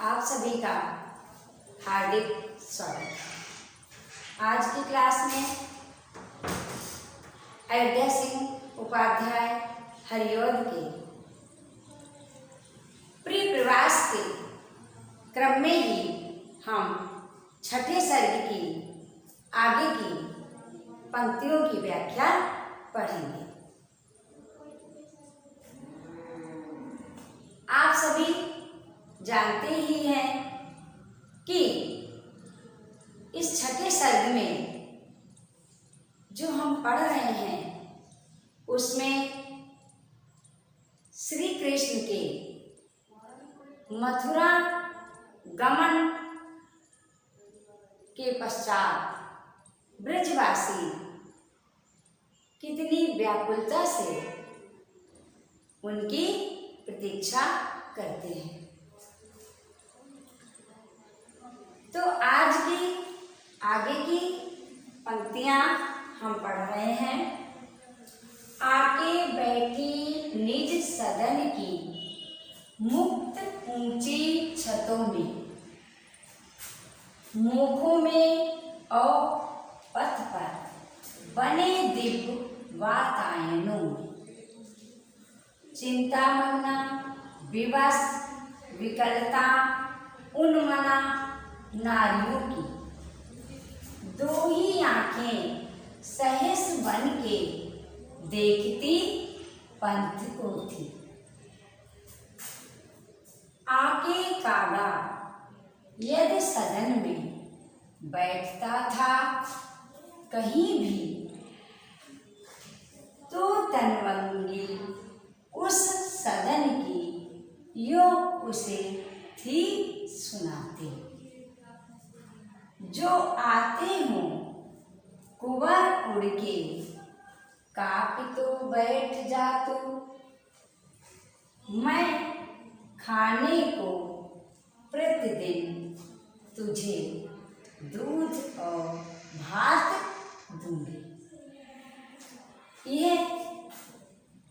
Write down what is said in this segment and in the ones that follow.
आप सभी का हार्दिक स्वागत। आज की क्लास में अयोध्या सिंह उपाध्याय हरिऔध के प्रिय प्रवास के क्रम में ही हम छठे सर्ग की आगे की पंक्तियों की व्याख्या पढ़ेंगे। आप सभी जानते ही हैं कि इस छठे सर्ग में जो हम पढ़ रहे हैं उसमें श्री कृष्ण के मथुरा गमन के पश्चात ब्रजवासी कितनी व्याकुलता से उनकी प्रतीक्षा करते हैं। तो आज की आगे की पंक्तियां हम पढ़ रहे हैं। आके बैठी निज सदन की मुक्त ऊंची छतों में, मुखों में और पथ पर बने दिव्य वातायनों में, चिंतामग्ना विवश विकलता उन्मना नारियों की, दो ही आंखें सहस बन के देखती पंथ को थी। आके कागा यदि सदन में बैठता था कहीं भी, तो तनवंगी उस सदन की यो उसे थी सुनाती। जो आते हों कुंवर उड़ के, कापी तो बैठ जा तू, मैं खाने को प्रतिदिन तुझे दूध और भात दूंगी। ये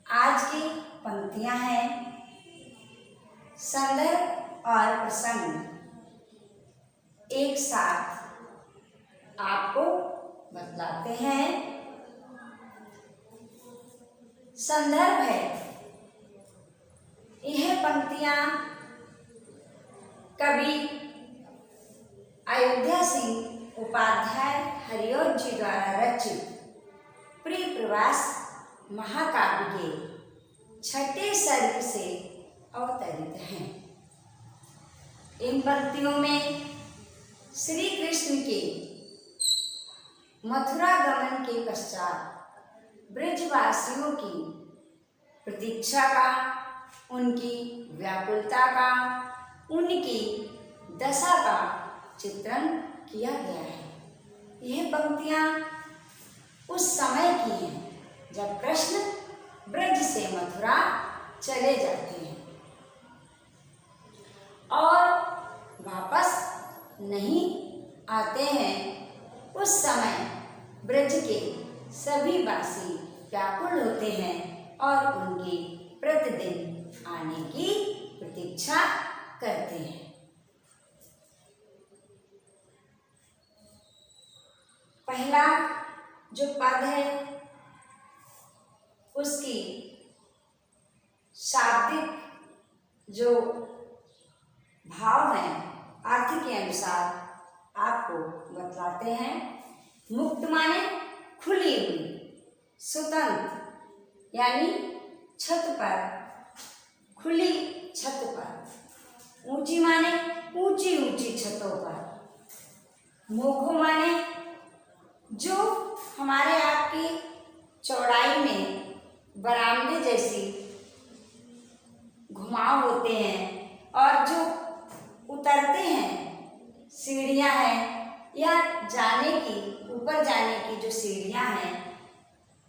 आज की पंक्तियां हैं। संदर्भ और प्रसंग एक साथ आपको बतलाते हैं। संदर्भ है, यह पंक्तियां कवि अयोध्या सिंह उपाध्याय हरिऔध जी द्वारा रचित प्रिय प्रवास महाकाव्य के छठे सर्ग से अवतरित हैं। इन पंक्तियों में श्री कृष्ण के मथुरा गमन के पश्चात ब्रजवासियों की प्रतीक्षा का, उनकी व्याकुलता का, उनकी दशा का चित्रण किया गया है। यह पंक्तियां उस समय की हैं जब कृष्ण ब्रज से मथुरा चले जाते हैं और वापस नहीं आते हैं। उस समय ब्रज के सभी वासी व्याकुल होते हैं और उनकी प्रतिदिन आने की प्रतीक्षा करते हैं। पहला जो पद है उसकी शाब्दिक जो भाव है अर्थ के अनुसार आपको बतलाते हैं। मुक्त माने खुली हुई, स्वतंत्र यानी छत पर, खुली छत पर, ऊंची माने ऊंची ऊंची छतों पर, मोखो माने जो हमारे आपकी चौड़ाई में बरामदे जैसी घुमाव होते हैं और जो उतरते हैं सीढ़ियां हैं या जाने की, ऊपर जाने की जो सीढ़ियां हैं,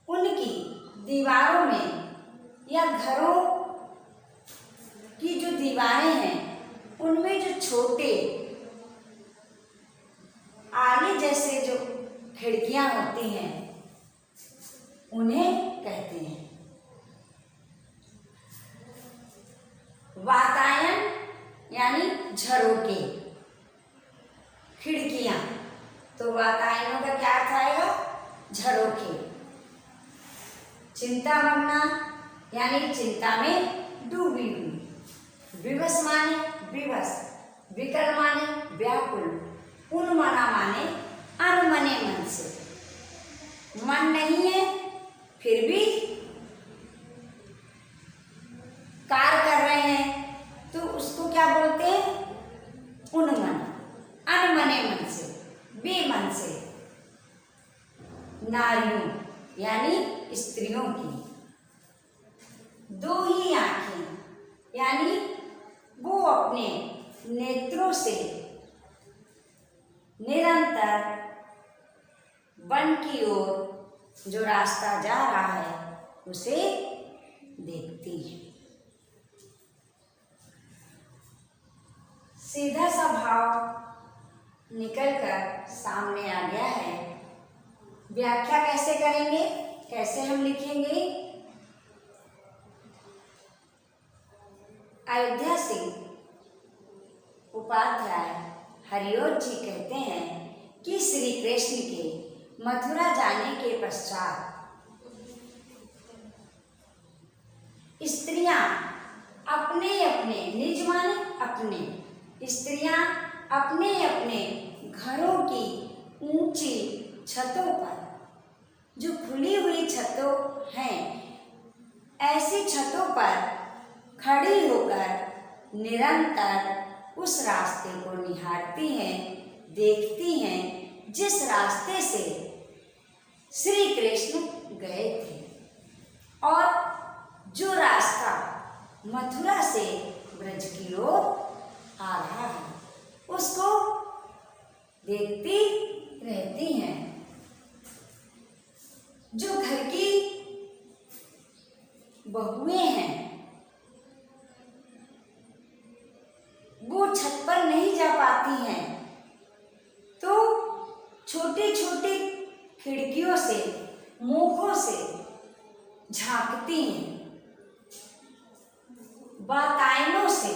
उनकी दीवारों में या घरों की जो दीवारें हैं उनमें जो छोटे आले जैसे जो खिड़कियां होती हैं उन्हें कहते हैं। वातायन यानी झरोके, खिड़कियां, तो वातायनों का क्या अर्थ आएगा? झरोके। चिंतामग्ना यानी चिंता में डूबी हुई। विवश माने विवश, विकल माने व्याकुल, उन्मना माने अनमने मन से। मन नहीं है फिर भी कार्य कर रहे हैं तो उसको क्या बोलते हैं? उन्मन। अनमने मन से, बेमन से। नारियों यानी स्त्रियों की दो ही आंखें यानी वो अपने नेत्रों से निरंतर वन की ओर जो रास्ता जा रहा है उसे देखती है। सीधा सा भाव निकलकर सामने आ गया है। व्याख्या कैसे करेंगे, कैसे हम लिखेंगे? अयोध्या सिंह उपाध्याय हरिओम जी कहते हैं कि श्री कृष्ण के मथुरा जाने के पश्चात स्त्रियां अपने अपने, निज माने अपने, स्त्रियां अपने अपने घरों की ऊंची छतों पर, जो खुली हुई छतों हैं, ऐसी छतों पर खड़ी होकर निरंतर उस रास्ते को निहारती हैं, देखती हैं जिस रास्ते से श्री कृष्ण गए थे। और जो रास्ता मथुरा से ब्रज की ओर आ रहा है उसको देखती रहती हैं। जो घर की बहुएं हैं वो छत पर नहीं जा पाती हैं तो छोटी छोटी खिड़कियों से, मुखों से झांकती हैं। वातायनों से,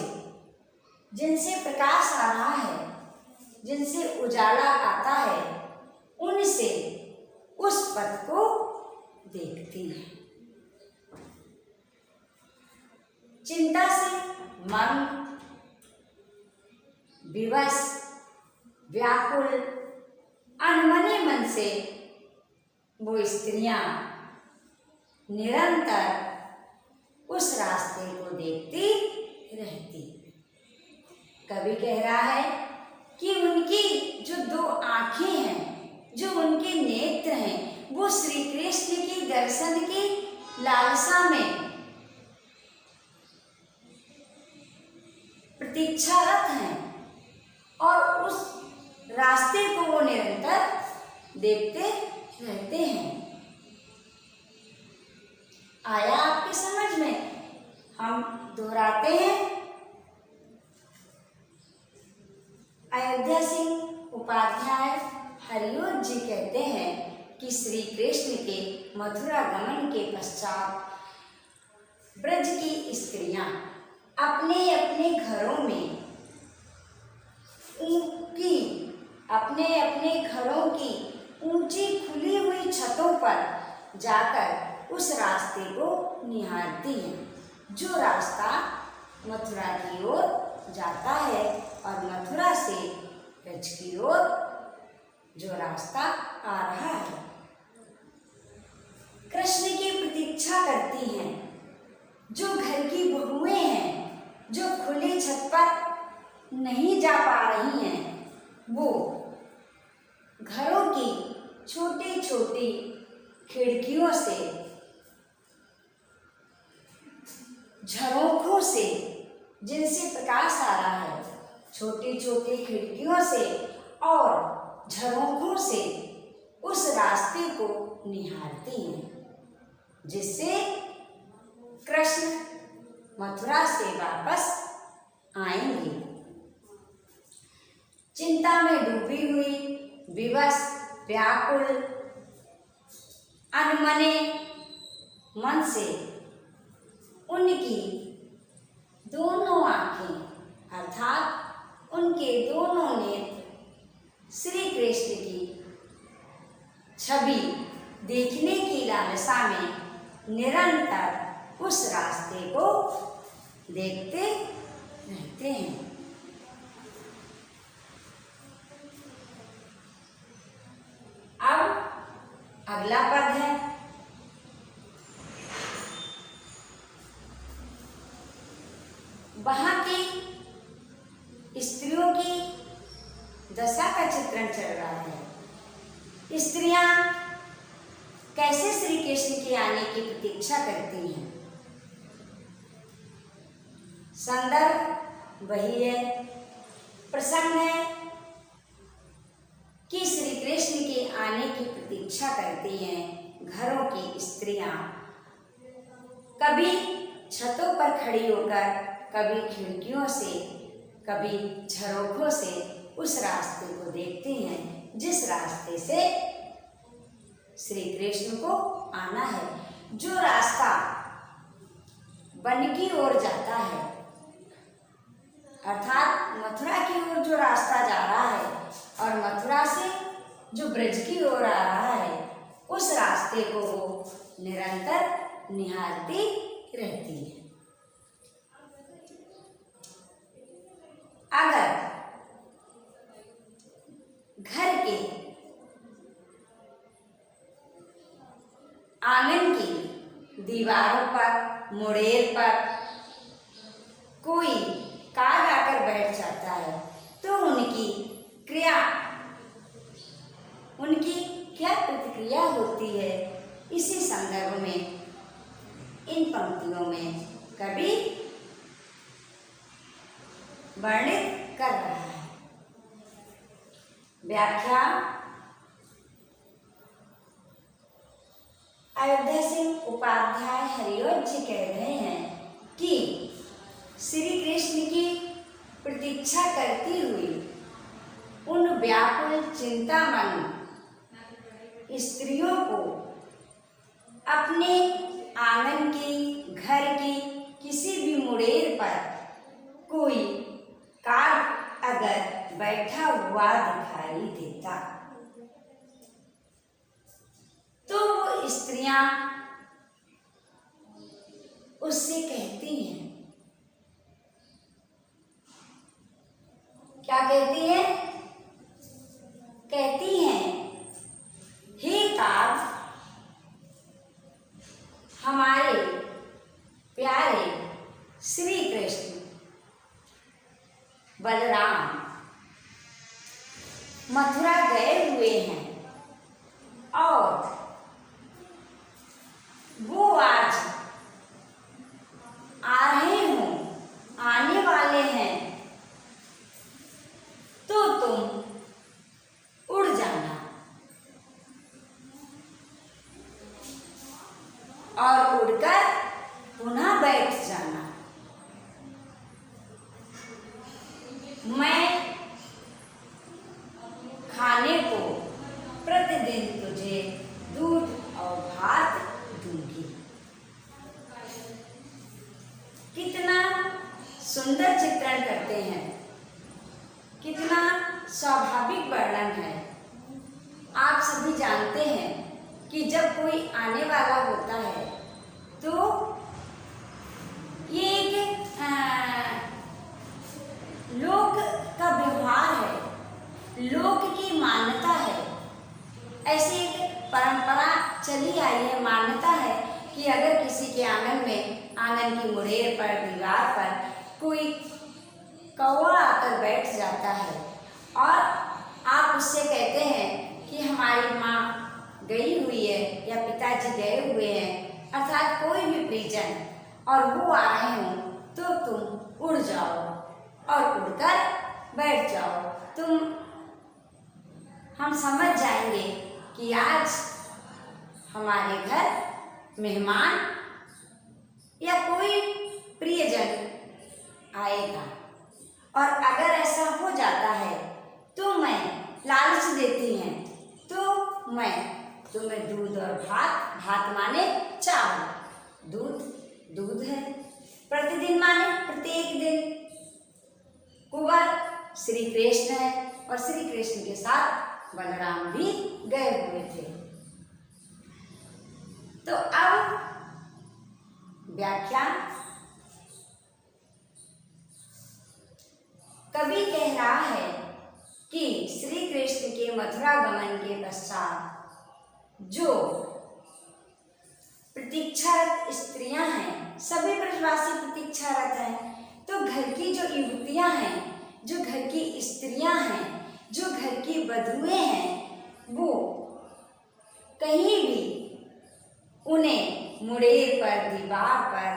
जिनसे प्रकाश आ रहा है, जिनसे उजाला आता है, उनसे उस पथ को देखती हैं। चिंता से मन विवश, व्याकुल, अनमने मन से वो स्त्रियां निरंतर उस रास्ते को देखती रहती। कवि कह रहा है कि उनकी जो दो आंखें हैं, जो उनके नेत्र हैं, वो श्री कृष्ण के दर्शन की लालसा में प्रतीक्षारत हैं और उस रास्ते को वो निरंतर देखते रहते हैं। आया आपके समझ में? हम दोहराते हैं। अयोध्या सिंह उपाध्याय हरिओम जी कहते हैं कि श्री कृष्ण के मथुरा गमन के पश्चात ब्रज की स्त्रियां अपने अपने घरों में अपने अपने घरों की ऊंची खुली हुई छतों पर जाकर उस रास्ते को निहारती हैं, जो रास्ता मथुरा की ओर जाता है और मथुरा से ब्रज की ओर जो रास्ता आ रहा है। कृष्ण की प्रतीक्षा करती हैं। जो घर की बहुएं हैं, जो खुली छत पर नहीं जा पा रही हैं, वो घरों की छोटी छोटी खिड़कियों से, झरोखों से, जिनसे प्रकाश आ रहा है, छोटी छोटी खिड़कियों से और झरोखों से उस रास्ते को निहारती हैं, जिससे कृष्ण मथुरा से वापस आएंगे। चिंता में डूबी हुई, विवश, व्याकुल, अनमने मन से उनकी दोनों आंखें अर्थात देखते रहते हैं। अब अगला पद है वहां की स्त्रियों की दशा का चित्रण चल रहा है। स्त्रियां कैसे श्री कृष्ण के आने की प्रतीक्षा करती हैं। संदर्भ वही है, प्रसंग है कि श्री कृष्ण के आने की प्रतीक्षा करती हैं घरों की स्त्रियां, कभी छतों पर खड़ी होकर, कभी खिड़कियों से, कभी झरोखों से उस रास्ते को देखती हैं जिस रास्ते से श्री कृष्ण को आना है। जो रास्ता वन की ओर जाता है, अर्थात मथुरा की ओर जो रास्ता जा रहा है और मथुरा से जो ब्रज की ओर आ रहा है, उस रास्ते को वो निरंतर निहारती रहती है। अगर घर के आंगन की दीवारों पर, मुड़ेर पर कोई काग आकर बैठ जाता है तो उनकी क्या प्रतिक्रिया होती है, इसी संदर्भ में इन पंक्तियों में कवि वर्णित कर रहा है। व्याख्या अयोध्या सिंह उपाध्याय हरिओत जी कह रहे हैं कि श्री कृष्ण की प्रतीक्षा करती हुई उन व्याकुल चिंतामन स्त्रियों को अपने आंगन की, घर की किसी भी मुड़ेर पर कोई काग अगर बैठा हुआ दिखाई देता तो वो स्त्रियां उससे कहती हैं, क्या कहती हैं? कहती हैं, हे काग, हमारे प्यारे श्री कृष्ण बलराम मथुरा गए हुए हैं और वो आज आ रहे हों, आने वाले हैं, तो तुम उड़ जाना और उड़कर पुनः बैठ जाना। मैं खाने को प्रतिदिन तुझे दूध और भात दूंगी। कितना सुंदर चित्रण करते हैं, कितना स्वाभाविक वर्णन है। आप सभी जानते हैं कि जब कोई आने वाला होता है तो ये एक लोक का व्यवहार है, लोक की मान्यता है। ऐसी एक परंपरा चली आई है, मान्यता है कि अगर किसी के आंगन में, आंगन की मुड़ेर पर, दीवार पर कोई कौवा आकर बैठ जाता है और आप उससे कहते हैं कि हमारी माँ गई हुई है या पिताजी गए हुए हैं, अर्थात कोई भी परिजन, और वो आ रहे हों, तो तुम उड़ जाओ और उड़कर बैठ जाओ। हम समझ जाएंगे कि आज हमारे घर मेहमान या कोई प्रियजन आएगा। और अगर ऐसा हो जाता है तो मैं लालच देती हैं, तो मैं तुम्हें दूध और भात, भात माने चावल, दूध है, प्रतिदिन माने प्रत्येक दिन, कुंवर श्री कृष्ण है और श्री कृष्ण के साथ बलराम भी गए हुए थे। तो अब व्याख्या कवि कह रहा है कि श्री कृष्ण के मथुरा गमन के पश्चात जो प्रतीक्षारत स्त्रियां हैं, सभी ब्रजवासी प्रतीक्षारत हैं, तो घर की जो युवतियां हैं, जो घर की स्त्रियां हैं, जो घर की वधुएं हैं, वो कहीं भी उन्हें मुड़ेर पर, दीवार पर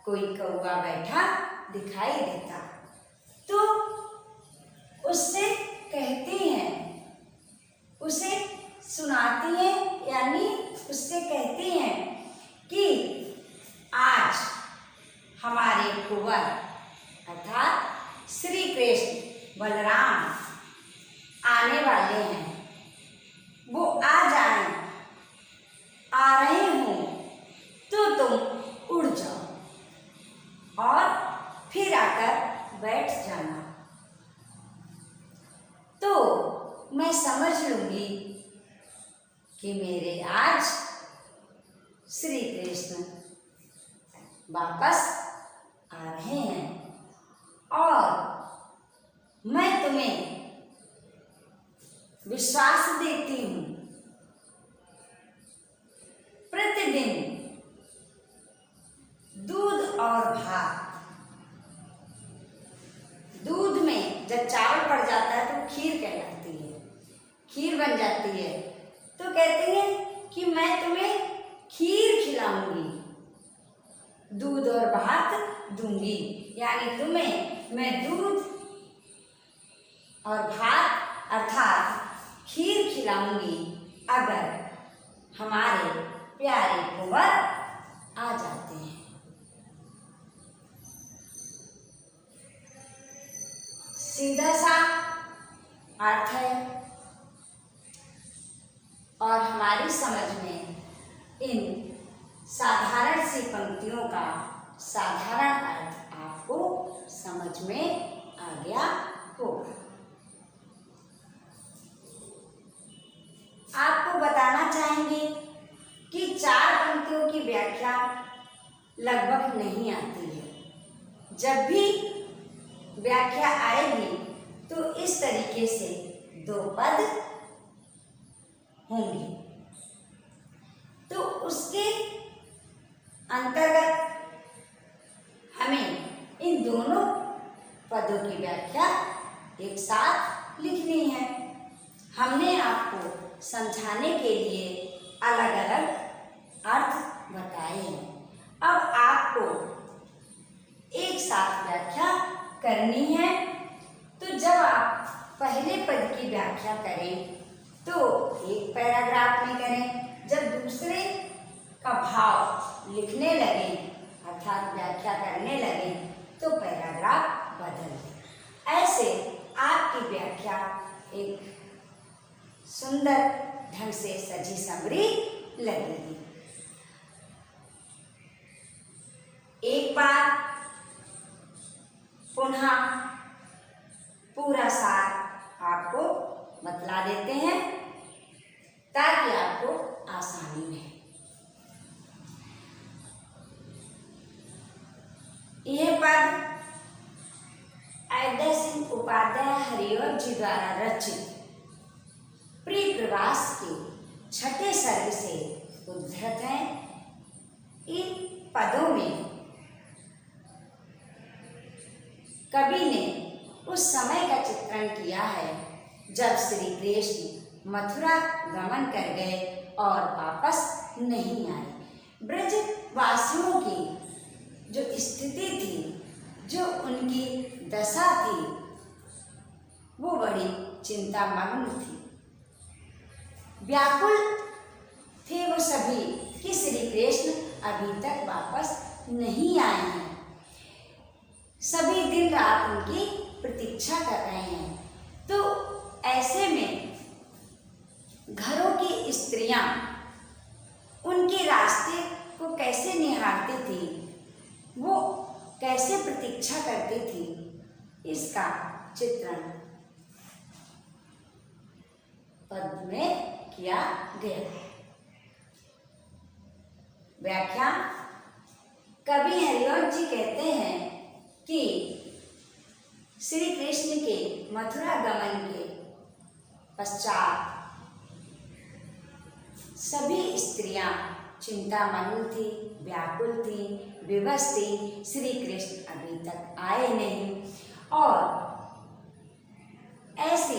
कोई कौवा बैठा दिखाई देता तो उससे कहती हैं, उसे सुनाती हैं, यानी उससे कहती हैं कि आज हमारे कुंवर अर्थात श्री कृष्ण बलराम आने वाले हैं, वो आ जाए, आ रहे हो तो तुम उड़ जाओ और फिर आकर बैठ जाना। तो मैं समझ लूंगी कि मेरे आज श्री कृष्ण वापस आ रहे हैं और मैं तुम्हें विश्वास देती हूँ, प्रतिदिन दूध और भात, दूध में जब चावल पड़ जाता है तो खीर कहलाती है, खीर बन जाती है, तो कहते हैं कि मैं तुम्हें खीर खिलाऊंगी, दूध और भात दूंगी, यानी तुम्हें मैं दूध और भात अर्थात खीर खिलाऊंगी अगर हमारे प्यारे कुंवर आ जाते हैं। सीधा सा अर्थ है और हमारी समझ में इन साधारण सी पंक्तियों का साधारण अर्थ आपको समझ में आ गया होगा। आपको बताना चाहेंगे कि 4 पंक्तियों की व्याख्या लगभग नहीं आती है। जब भी व्याख्या आएगी तो इस तरीके से 2 पद होंगे, तो उसके अंतर्गत हमें इन दोनों पदों की व्याख्या एक साथ लिखनी है। हमने आपको समझाने के लिए अलग अलग अर्थ बताए हैं, अब आपको एक साथ व्याख्या करनी है। तो जब आप पहले पद की व्याख्या करें तो एक पैराग्राफ में करें, जब दूसरे का भाव लिखने लगे अर्थात व्याख्या करने लगे तो पैराग्राफ बदल दें। ऐसे आपकी व्याख्या एक सुंदर ढंग से सजी संवरी लगेगी। एक बार पुनः पूरा सार आपको बतला देते हैं ताकि आपको आसानी रहे। यह पद अयोध्या सिंह उपाध्याय हरिओम जी द्वारा रचित प्रिय प्रवास के 6ठे सर्ग से उद्धृत हैं। इन पदों में कवि ने उस समय का चित्रण किया है जब श्री कृष्ण मथुरा गमन कर गए और वापस नहीं आए। ब्रजवासियों की जो स्थिति थी, जो उनकी दशा थी, वो बड़ी चिंतामग्न थी। व्याकुल थे वो सभी कि श्री कृष्ण अभी तक वापस नहीं आए हैं। सभी दिन रात उनकी प्रतीक्षा कर रहे हैं। तो ऐसे में घरों की स्त्रियां उनके रास्ते को कैसे निहारती थी, वो कैसे प्रतीक्षा करती थी, इसका चित्रण पद में किया गया है। व्याख्या कवि हरिओम जी कहते हैं कि श्री कृष्ण के मथुरा गमन के पश्चात सभी स्त्रियां चिंतामग्न थी, व्याकुल थी, विवश थी। श्री कृष्ण अभी तक आए नहीं और ऐसे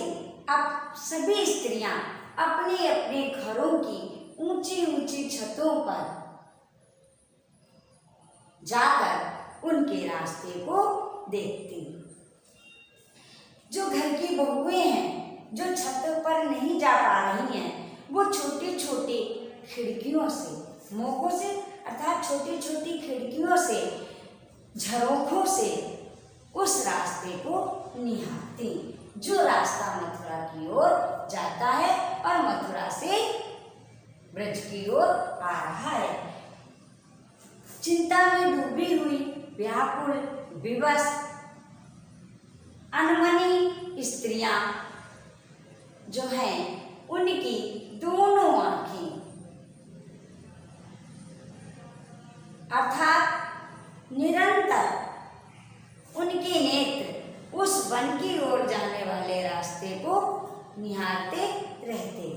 अब सभी स्त्रियां अपने अपने घरों की ऊंची ऊंची छतों पर जाकर उनके रास्ते को देखती। जो घर की बहुएं हैं, जो छतों पर नहीं जा पा रही हैं, वो छोटी छोटी खिड़कियों से, मोखों से अर्थात छोटी छोटी खिड़कियों से, झरोखों से उस रास्ते को निहारती जो रास्ता मथुरा की ओर जाता है और मथुरा से ब्रज की ओर आ रहा है। चिंता में डूबी हुई, व्याकुल, विवश, अनमनी स्त्रियां जो हैं, उनकी दोनों आंखें अर्थात निरंतर उनके नेत्र उस वन की ओर जाने वाले रास्ते को निहारते रहते।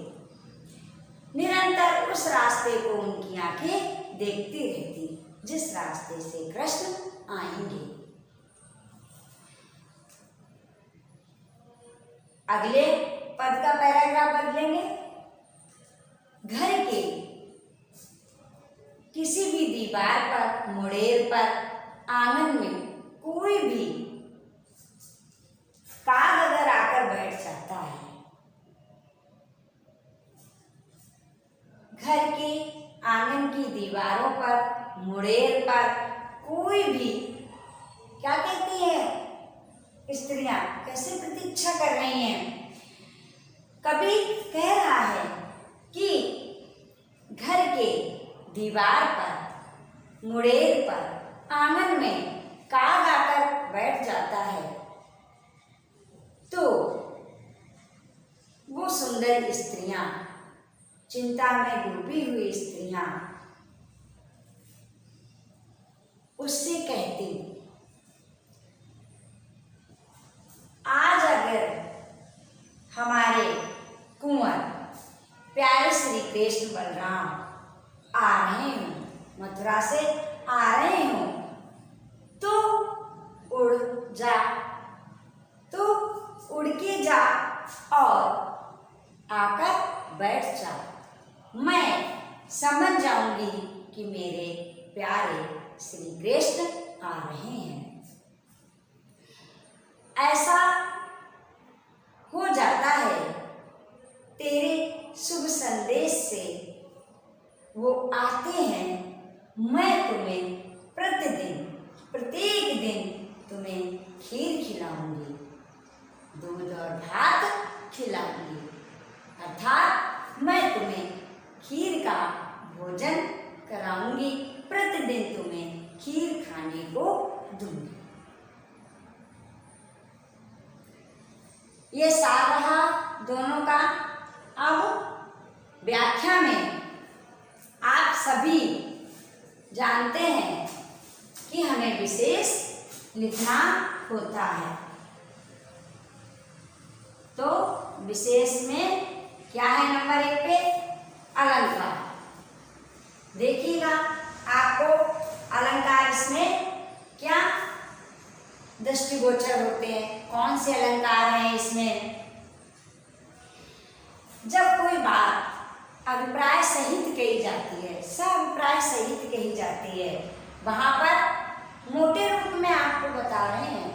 निरंतर उस रास्ते को उनकी आंखें देखती रहती जिस रास्ते से कृष्ण आएंगे। अगले पद का पैराग्राफ बदलेंगे। घर के किसी भी दीवार पर, मुड़ेर पर, आंगन में कोई भी काग अगर आकर बैठ जाता है, घर के आंगन की दीवारों पर, मुड़ेर पर कोई भी, क्या कहती है स्त्रियां, कैसे प्रतीक्षा कर रही हैं। कभी कह रहा है कि घर के दीवार पर, मुड़ेर पर, आंगन में काग आकर बैठ जाता है तो वो सुंदर स्त्रियां, चिंता में डूबी हुई स्त्रियां उससे कहती, आज अगर हमारे कुंवर प्यारे श्री कृष्ण बलराम आ रहे हो, मथुरा से आ रहे हो, तो उड़ जा, तो उड़ के जा और आकर बैठ जा। मैं समझ जाऊंगी कि मेरे प्यारे श्री कृष्ण आ रहे हैं। ऐसा हो जाता है तेरे शुभ संदेश से वो आते हैं। मैं तुम्हें प्रतिदिन, प्रत्येक दिन तुम्हें खीर खिलाऊंगी, दूध और भात खिलाऊंगी, अर्थात मैं तुम्हें खीर का भोजन कराऊंगी, प्रतिदिन तुम्हें खीर खाने को दूंगी। ये सार रहा दोनों का। अब व्याख्या में आप सभी जानते हैं कि हमें विशेष लिखना होता है। तो विशेष में क्या है नंबर 1 पे अलंकार। देखिएगा आपको अलंकार इसमें क्या दृष्टिगोचर होते हैं, कौन से अलंकार हैं इसमें। जब कोई बात अभिप्राय सहित कही जाती है, सअभिप्राय सहित कही जाती है, वहां पर मोटे रूप में आपको बता रहे हैं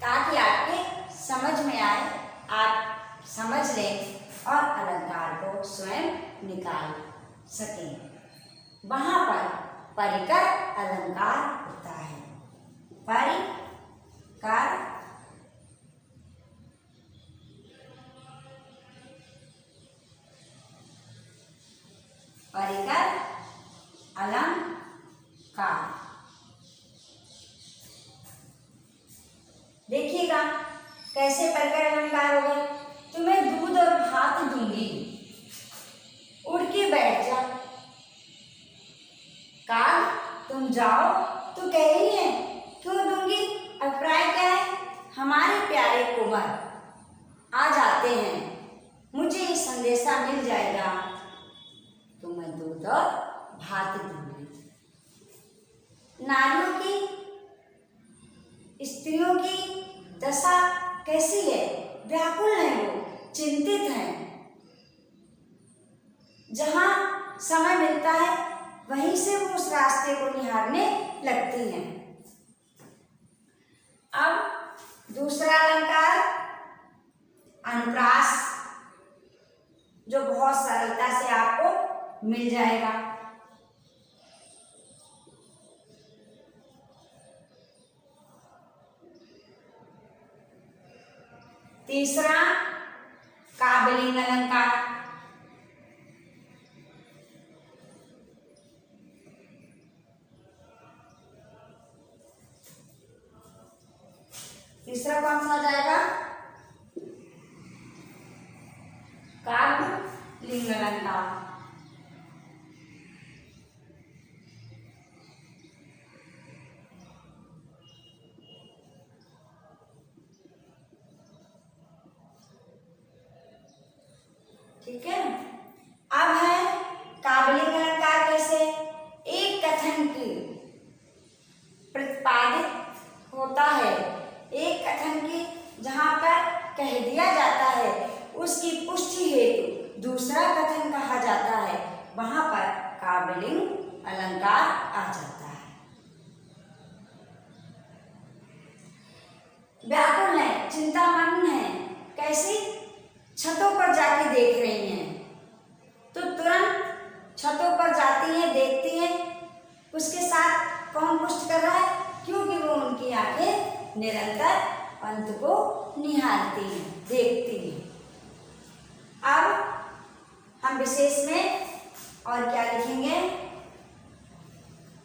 ताकि आपके समझ में आए, आप समझ लें और अलंकार को स्वयं निकाल सकें। वहां पर परिकर अलंकार होता है। परिकर परिकर अलंकार। देखिएगा कैसे परिकर अलंकार हो गए। तुम्हें दूध और भात दूंगी, उड़ के बैठ जा। काग तुम जाओ तो कह रही है, क्यों दूंगी, अभिप्राय क्या है, कुंवर आ जाते हैं, मुझे ये संदेशा मिल जाएगा तो मैं दूध और भात दूंगी। नारियों की, स्त्रियों की दशा कैसी है? व्याकुल है, वो चिंतित हैं। जहां समय मिलता है वहीं से वो उस रास्ते को निहारने लगती हैं। अब दूसरा अलंकार अनुप्रास, जो बहुत सरलता से आपको मिल जाएगा। तीसरा काव्यलिंग अलंकार। तीसरा कौन सा आ जाएगा? काव्यलिंग अलंकार। ठीक है, अब है काव्यलिंग अलंकार। कैसे? एक कथन की प्रतिपादित होता है, एक कथन की जहां पर कह दिया जाता है उसकी पुष्टि हेतु दूसरा कथन कहा जाता है, वहां पर काव्यलिंग अलंकार आ जाता है। व्याकुल है, चिंतामग्न है, कैसी? छतों पर जाके देख रही हैं, तो तुरंत छतों पर जाती हैं, देखती हैं, उसके साथ कौन पुष्ट कर रहा है? क्योंकि वो उनकी आंखें निरंतर पंथ को निहारती हैं, देखती हैं। अब हम विशेष में और क्या लिखेंगे?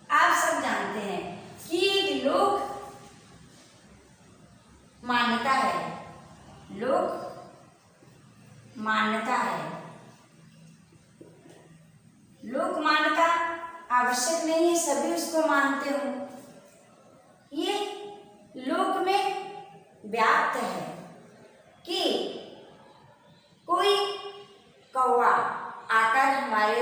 आप सब जानते हैं कि लोक मान्यता है, लोक मान्यता है। लोक मान्यता आवश्यक नहीं है सभी उसको मानते हो, ये लोक में व्याप्त है कि कोई कौवा आकर हमारे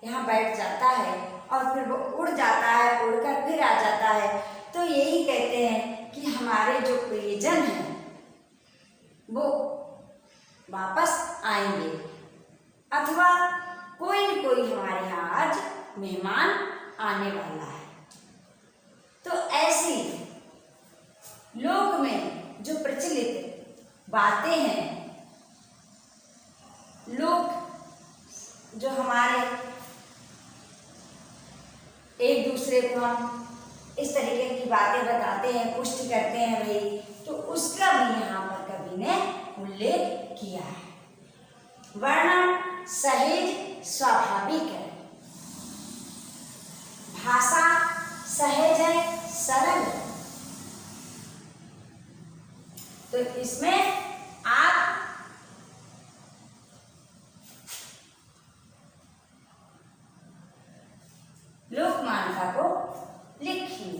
यहाँ बैठ जाता है और फिर वो उड़ जाता है, उड़कर फिर आ जाता है, तो यही कहते हैं कि हमारे जो प्रियजन हैं वो वापस आएंगे, अथवा कोई न कोई हमारे यहाँ आज मेहमान आने वाला है। तो ऐसी लोक में जो प्रचलित बातें हैं, लोग जो हमारे एक दूसरे को हम इस तरीके की बातें बताते हैं, पुष्टि करते हैं भाई, तो उसका भी यहाँ पर कवि ने उल्लेख किया है। वर्णन सहज स्वाभाविक है, भाषा सहज है, सरल है। तो इसमें आप लोक मान्यता को लिखिए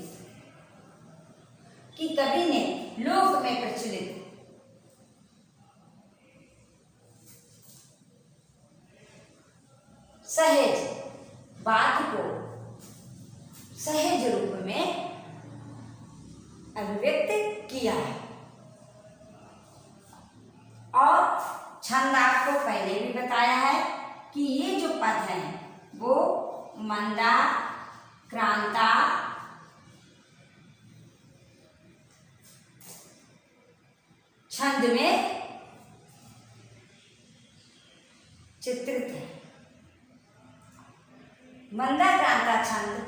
कि कवि ने लोक में प्रचलित सहज बात को सहज रूप में अभिव्यक्त किया है। और छंद आपको पहले भी बताया है कि ये जो पद हैं वो मंदा, क्रांता, छंद में चित्रित है। मंदा क्रांता छंद